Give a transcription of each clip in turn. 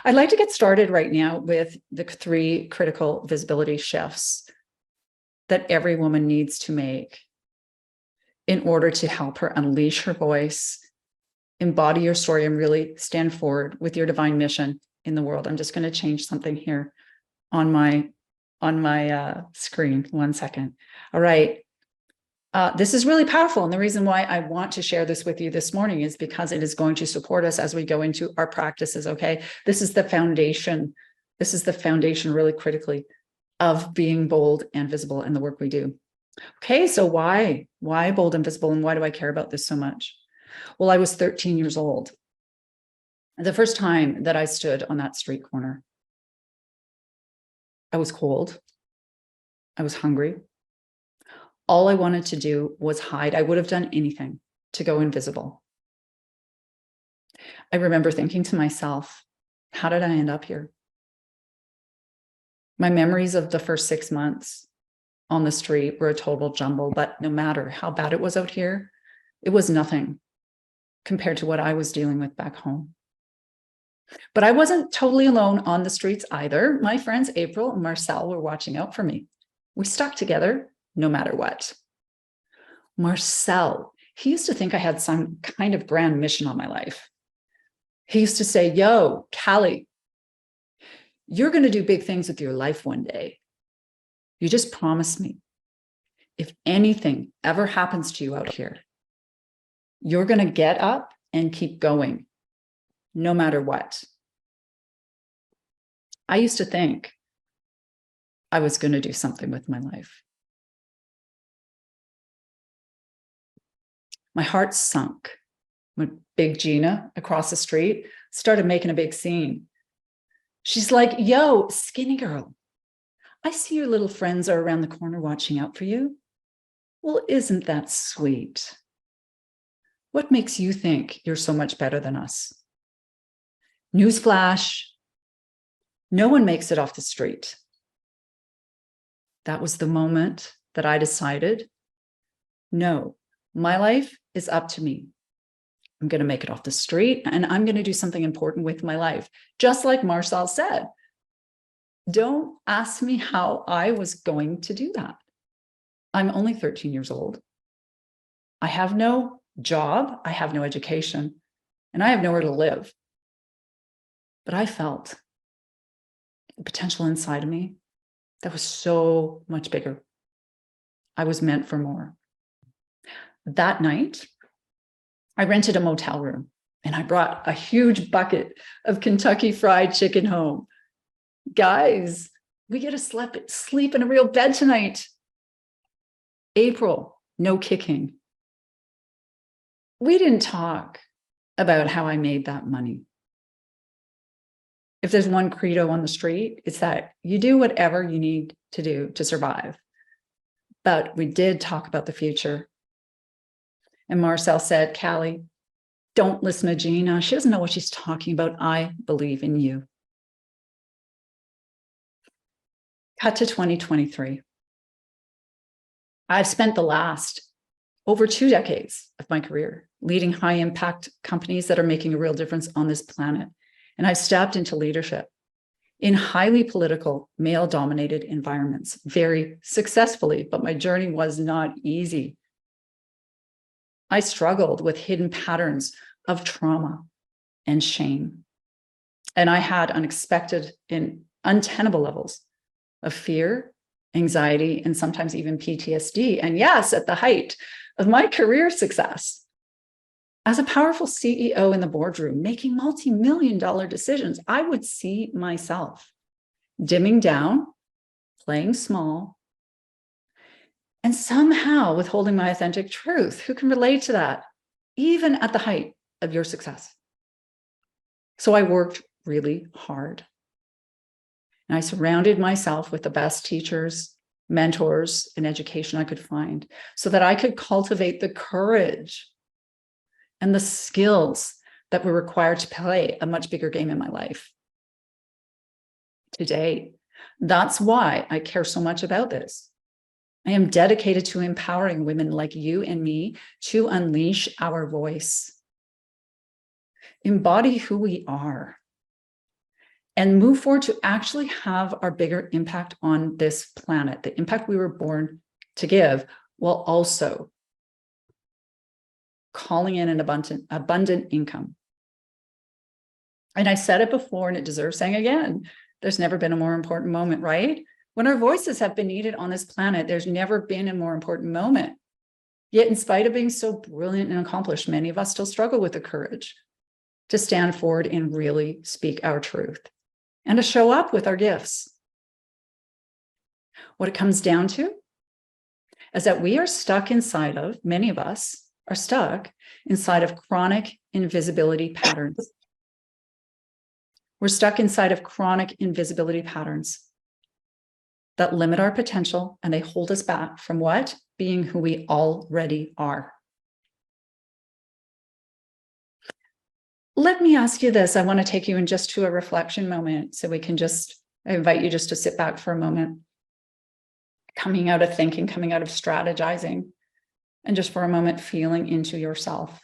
I'd like to get started right now with the 3 critical visibility shifts that every woman needs to make in order to help her unleash her voice, embody your story, and really stand forward with your divine mission in the world. I'm just going to change something here on my screen. 1 second. All right. This is really powerful. And the reason why I want to share this with you this morning is because it is going to support us as we go into our practices. Okay. This is the foundation. This is the foundation really critically of being bold and visible in the work we do. Okay. So why bold and visible? And why do I care about this so much? Well, I was 13 years old. The first time that I stood on that street corner, I was cold. I was hungry. All I wanted to do was hide. I would have done anything to go invisible. I remember thinking to myself, how did I end up here? My memories of the first 6 months on the street were a total jumble, but no matter how bad it was out here, it was nothing compared to what I was dealing with back home. But I wasn't totally alone on the streets either. My friends April and Marcel were watching out for me. We stuck together no matter what. Marcel, he used to think I had some kind of grand mission on my life. He used to say, yo, Callie, you're going to do big things with your life one day. You just promise me, if anything ever happens to you out here, you're going to get up and keep going, no matter what. I used to think I was going to do something with my life. My heart sunk when Big Gina across the street started making a big scene. She's like, yo, skinny girl, I see your little friends are around the corner watching out for you. Well, isn't that sweet? What makes you think you're so much better than us? Newsflash, no one makes it off the street. That was the moment that I decided, no, my life is up to me. I'm going to make it off the street and I'm going to do something important with my life. Just like Marcel said, don't ask me how I was going to do that. I'm only 13 years old. I have no job. I have no education and I have nowhere to live. But I felt the potential inside of me that was so much bigger. I was meant for more. That night, I rented a motel room and I brought a huge bucket of Kentucky Fried Chicken home. Guys, we get to sleep in a real bed tonight. April, no kicking. We didn't talk about how I made that money. If there's one credo on the street, it's that you do whatever you need to do to survive. But we did talk about the future. And Marcel said, Callie, don't listen to Gina. She doesn't know what she's talking about. I believe in you. Cut to 2023. I've spent the last over 2 decades of my career leading high impact companies that are making a real difference on this planet. And I've stepped into leadership in highly political, male-dominated environments very successfully, but my journey was not easy. I struggled with hidden patterns of trauma and shame. And I had unexpected and untenable levels of fear, anxiety, and sometimes even PTSD. And yes, at the height of my career success, as a powerful CEO in the boardroom, making multi-million-dollar decisions, I would see myself dimming down, playing small, and somehow withholding my authentic truth. Who can relate to that, even at the height of your success? So I worked really hard. And I surrounded myself with the best teachers, mentors, and education I could find so that I could cultivate the courage and the skills that were required to play a much bigger game in my life. Today, that's why I care so much about this. I am dedicated to empowering women like you and me to unleash our voice, embody who we are, and move forward to actually have our bigger impact on this planet, the impact we were born to give, while also calling in an abundant income. And I said it before, and it deserves saying again, there's never been a more important moment, right? When our voices have been needed on this planet, there's never been a more important moment. Yet, in spite of being so brilliant and accomplished, many of us still struggle with the courage to stand forward and really speak our truth and to show up with our gifts. What it comes down to is that we are stuck inside of, many of us are stuck inside of chronic invisibility patterns. We're stuck inside of chronic invisibility patterns that limit our potential, and they hold us back from what? Being who we already are. Let me ask you this. I want to take you in just to a reflection moment so we can I invite you just to sit back for a moment, coming out of thinking, coming out of strategizing, and just for a moment feeling into yourself.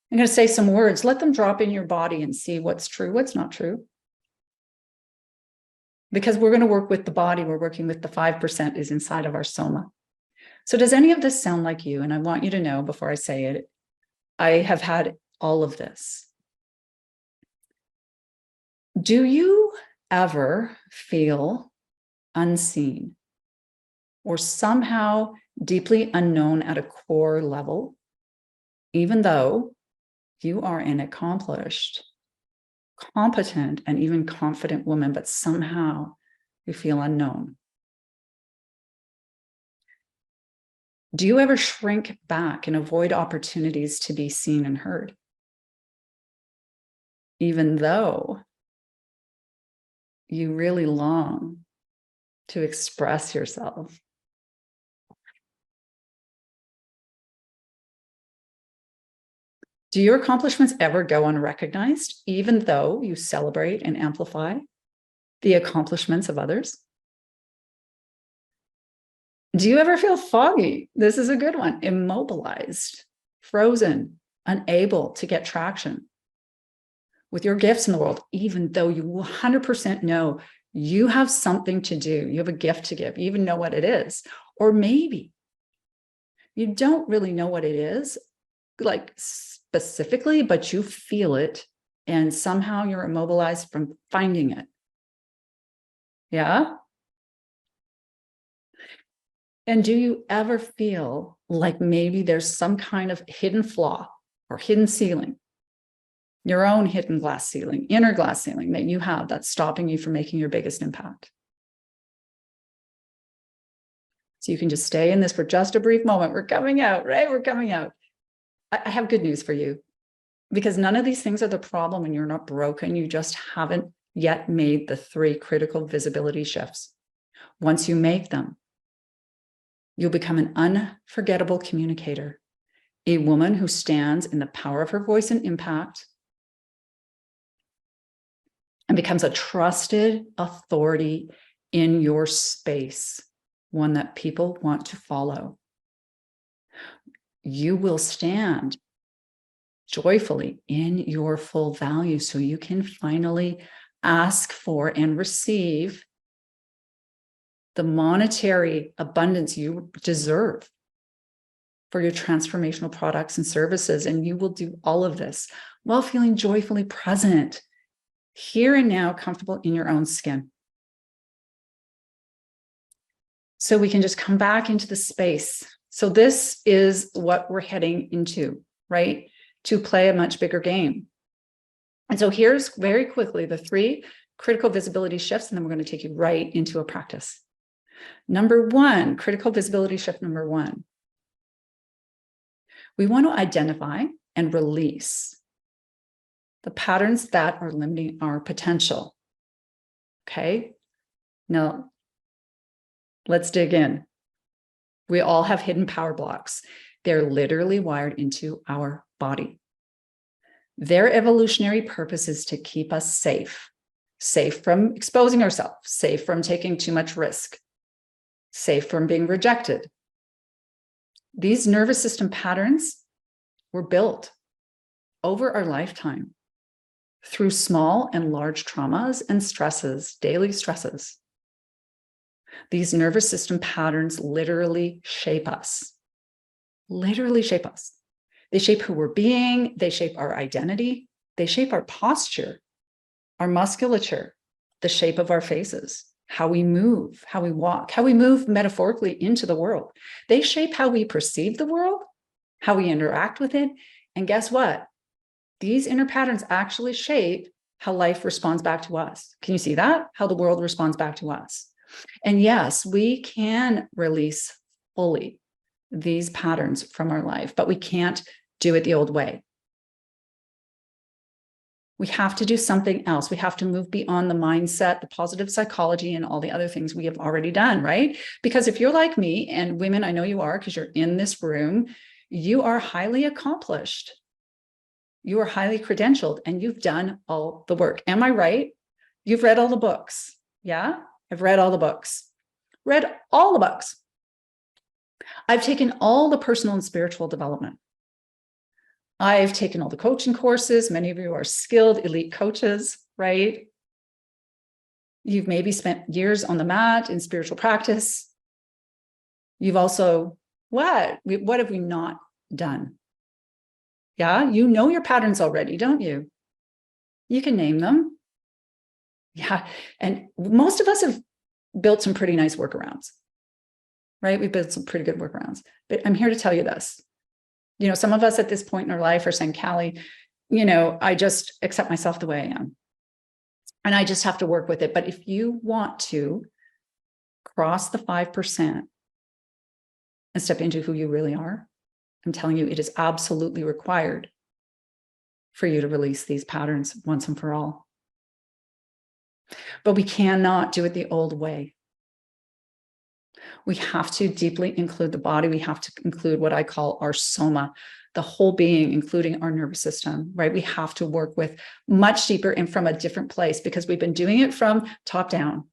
I'm going to say some words. Let them drop in your body and see what's true, what's not true. Because we're going to work with the body. We're working with the 5% is inside of our soma. So does any of this sound like you? And I want you to know before I say it, I have had all of this. Do you ever feel unseen or somehow deeply unknown at a core level, even though you are an accomplished, competent, and even confident woman, but somehow you feel unknown? Do you ever shrink back and avoid opportunities to be seen and heard, even though you really long to express yourself? Do your accomplishments ever go unrecognized, even though you celebrate and amplify the accomplishments of others? Do you ever feel foggy? This is a good one. Immobilized, frozen, unable to get traction with your gifts in the world, even though you 100% know you have something to do. You have a gift to give. You even know what it is. Or maybe you don't really know what it is, like specifically, but you feel it and somehow you're immobilized from finding it. Yeah? And do you ever feel like maybe there's some kind of hidden flaw or hidden ceiling, your own hidden glass ceiling, inner glass ceiling that you have that's stopping you from making your biggest impact? So you can just stay in this for just a brief moment. We're coming out, right? We're coming out. I have good news for you, because none of these things are the problem and you're not broken. You just haven't yet made the 3 critical visibility shifts. Once you make them, you'll become an unforgettable communicator, a woman who stands in the power of her voice and impact and becomes a trusted authority in your space, one that people want to follow. You will stand joyfully in your full value so you can finally ask for and receive the monetary abundance you deserve for your transformational products and services. And you will do all of this while feeling joyfully present, here and now, comfortable in your own skin. So we can just come back into the space. So this is what we're heading into, right? To play a much bigger game. And so here's very quickly the 3 critical visibility shifts, and then we're going to take you right into a practice. Number 1, critical visibility shift number 1. We want to identify and release the patterns that are limiting our potential. Okay? Now, let's dig in. We all have hidden power blocks. They're literally wired into our body. Their evolutionary purpose is to keep us safe from exposing ourselves, safe from taking too much risk, safe from being rejected. These nervous system patterns were built over our lifetime through small and large traumas and stresses, daily stresses. These nervous system patterns literally shape us. Literally shape us. They shape who we're being. They shape our identity. They shape our posture, our musculature, the shape of our faces, how we move, how we walk, how we move metaphorically into the world. They shape how we perceive the world, how we interact with it. And guess what? These inner patterns actually shape how life responds back to us. Can you see that? How the world responds back to us. And yes, we can release fully these patterns from our life, but we can't do it the old way. We have to do something else. We have to move beyond the mindset, the positive psychology, and all the other things we have already done, right? Because if you're like me, and women, I know you are, because you're in this room, you are highly accomplished. You are highly credentialed, and you've done all the work. Am I right? You've read all the books. Yeah, I've read all the books. Read all the books. I've taken all the personal and spiritual development. I've taken all the coaching courses. Many of you are skilled elite coaches, right? You've maybe spent years on the mat in spiritual practice. You've also, what have we not done? Yeah, you know your patterns already, don't you? You can name them. Yeah, and most of us have built some pretty nice workarounds, right? We've built some pretty good workarounds. But I'm here to tell you this. You know, some of us at this point in our life are saying, Callie, you know, I just accept myself the way I am. And I just have to work with it. But if you want to cross the 5% and step into who you really are, I'm telling you, it is absolutely required for you to release these patterns once and for all. But we cannot do it the old way. We have to deeply include the body. We have to include what I call our soma, the whole being, including our nervous system, right? We have to work with much deeper and from a different place, because we've been doing it from top down.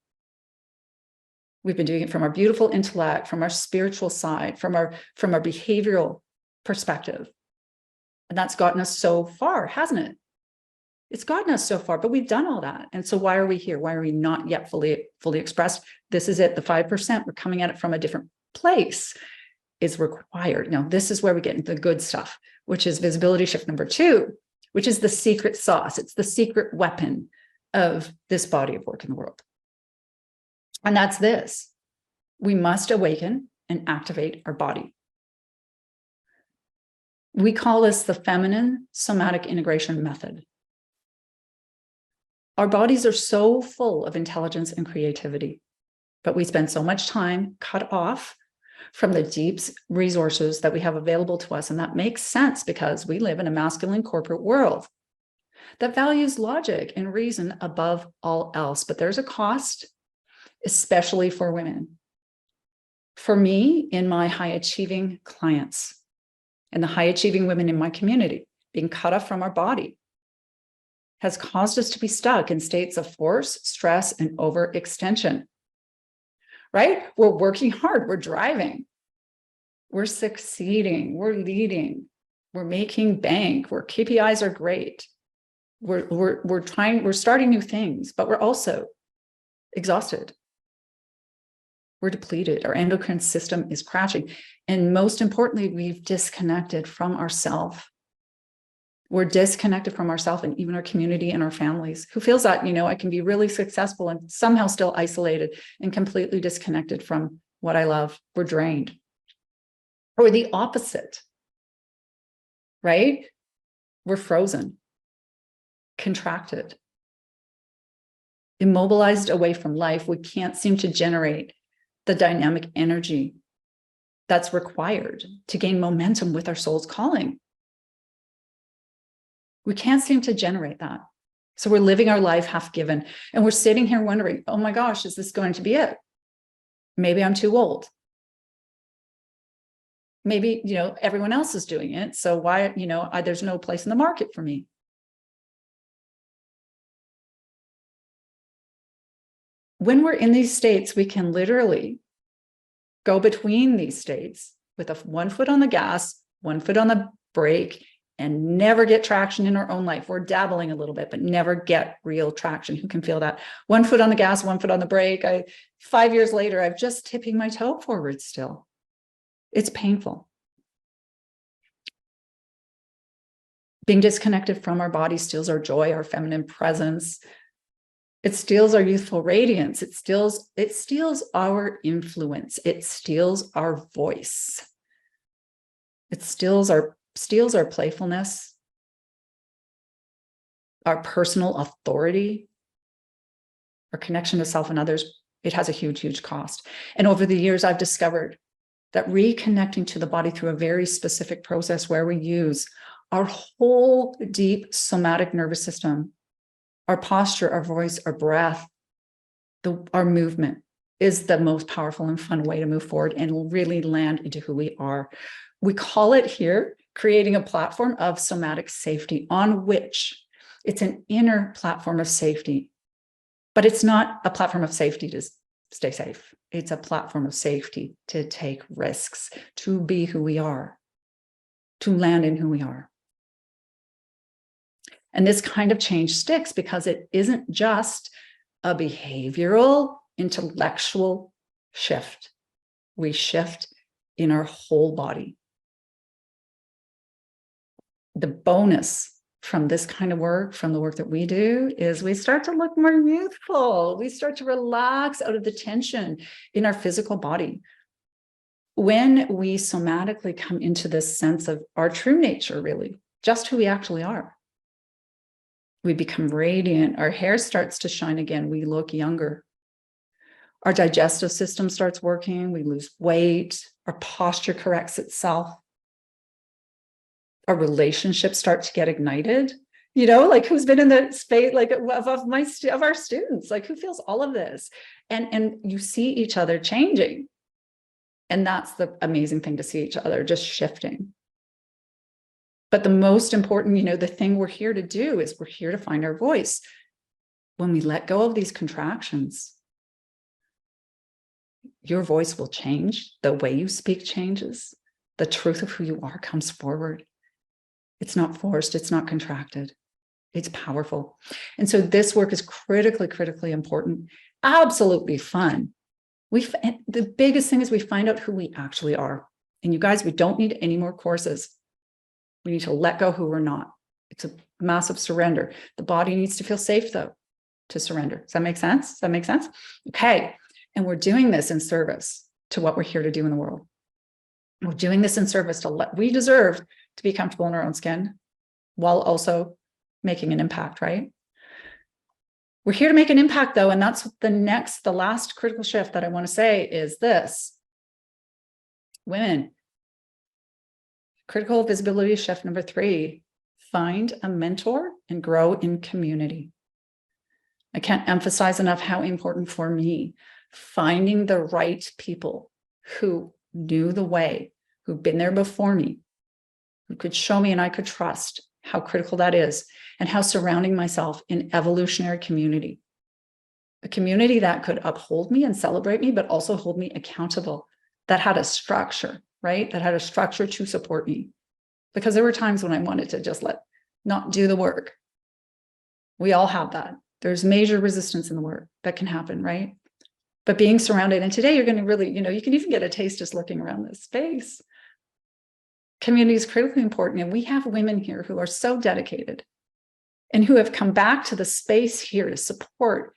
We've been doing it from our beautiful intellect, from our spiritual side, from our behavioral perspective. And that's gotten us so far, hasn't it? It's gotten us so far, but we've done all that. And so why are we here? Why are we not yet fully expressed? This is it, the 5%. We're coming at it from a different place is required. Now, this is where we get into the good stuff, which is visibility shift number 2, which is the secret sauce. It's the secret weapon of this body of work in the world. And that's this. We must awaken and activate our body. We call this the feminine somatic integration method. Our bodies are so full of intelligence and creativity, but we spend so much time cut off from the deep resources that we have available to us. And that makes sense because we live in a masculine corporate world that values logic and reason above all else. But there's a cost, especially for women. For me, in my high achieving clients and the high achieving women in my community, being cut off from our body has caused us to be stuck in states of force, stress, and overextension, right? We're working hard, we're driving, we're succeeding, we're leading, we're making bank, our KPIs are great. We're starting new things, but we're also exhausted. We're depleted, our endocrine system is crashing. And most importantly, we've disconnected from ourselves. We're disconnected from ourselves and even our community and our families. Who feels that, you know, I can be really successful and somehow still isolated and completely disconnected from what I love? We're drained. Or the opposite, right? We're frozen, contracted, immobilized away from life. We can't seem to generate the dynamic energy that's required to gain momentum with our soul's calling. We can't seem to generate that. So we're living our life half given. And we're sitting here wondering, oh my gosh, is this going to be it? Maybe I'm too old. Maybe, you know, everyone else is doing it. So why, you know, there's no place in the market for me. When we're in these states, we can literally go between these states with one foot on the gas, one foot on the brake, and never get traction in our own life. We're dabbling a little bit, but never get real traction. Who can feel that? One foot on the gas, one foot on the brake. 5 years later, I'm just tipping my toe forward still. It's painful. Being disconnected from our body steals our joy, our feminine presence. It steals our youthful radiance. It steals our influence. It steals our voice. It steals our playfulness, our personal authority, our connection to self and others. It has a huge, huge cost. And over the years, I've discovered that reconnecting to the body through a very specific process where we use our whole deep somatic nervous system, our posture, our voice, our breath, our movement is the most powerful and fun way to move forward and really land into who we are. We call it here creating a platform of somatic safety, on which it's an inner platform of safety, but it's not a platform of safety to stay safe. It's a platform of safety to take risks, to be who we are, to land in who we are. And this kind of change sticks because it isn't just a behavioral, intellectual shift. We shift in our whole body. The bonus from this kind of work, from the work that we do, is we start to look more youthful. We start to relax out of the tension in our physical body. When we somatically come into this sense of our true nature, really, just who we actually are, we become radiant. Our hair starts to shine again. We look younger. Our digestive system starts working. We lose weight. Our posture corrects itself. Our relationships start to get ignited. You know, like who's been in the space, like of our students, like who feels all of this? And you see each other changing. And that's the amazing thing, to see each other just shifting. But the most important, you know, the thing we're here to do is we're here to find our voice. When we let go of these contractions, your voice will change. The way you speak changes. The truth of who you are comes forward. It's not forced. It's not contracted. It's powerful. And so this work is critically, critically important. Absolutely fun. The biggest thing is we find out who we actually are. And you guys, we don't need any more courses. We need to let go who we're not. It's a massive surrender. The body needs to feel safe, though, to surrender. Does that make sense? Does that make sense? Okay. And we're doing this in service to what we're here to do in the world. We're doing this in service to we deserve to be comfortable in our own skin while also making an impact, right? We're here to make an impact, though, and that's the last critical shift that I want to say is this. Women, critical visibility shift number 3, find a mentor and grow in community. I can't emphasize enough how important for me, finding the right people who knew the way, who've been there before me, who could show me and I could trust, how critical that is, and how surrounding myself in evolutionary community, a community that could uphold me and celebrate me, but also hold me accountable, that had a structure, right? That had a structure to support me. Because there were times when I wanted to just not do the work. We all have that. There's major resistance in the work that can happen, right? But being surrounded, and today you're going to really, you can even get a taste just looking around this space. Community is critically important. And we have women here who are so dedicated and who have come back to the space here to support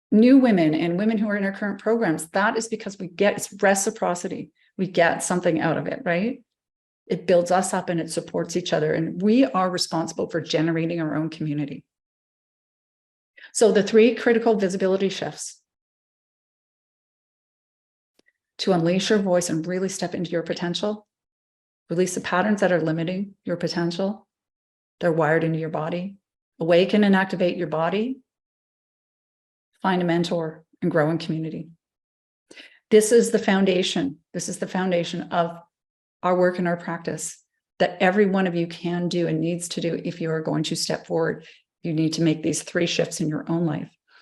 new women and women who are in our current programs. That is because it's reciprocity. We get something out of it, right? It builds us up and it supports each other. And we are responsible for generating our own community. So the 3 critical visibility shifts to unleash your voice and really step into your potential. Release the patterns that are limiting your potential. They're wired into your body. Awaken and activate your body. Find a mentor and grow in community. This is the foundation. This is the foundation of our work and our practice that every one of you can do and needs to do if you are going to step forward. You need to make these 3 shifts in your own life.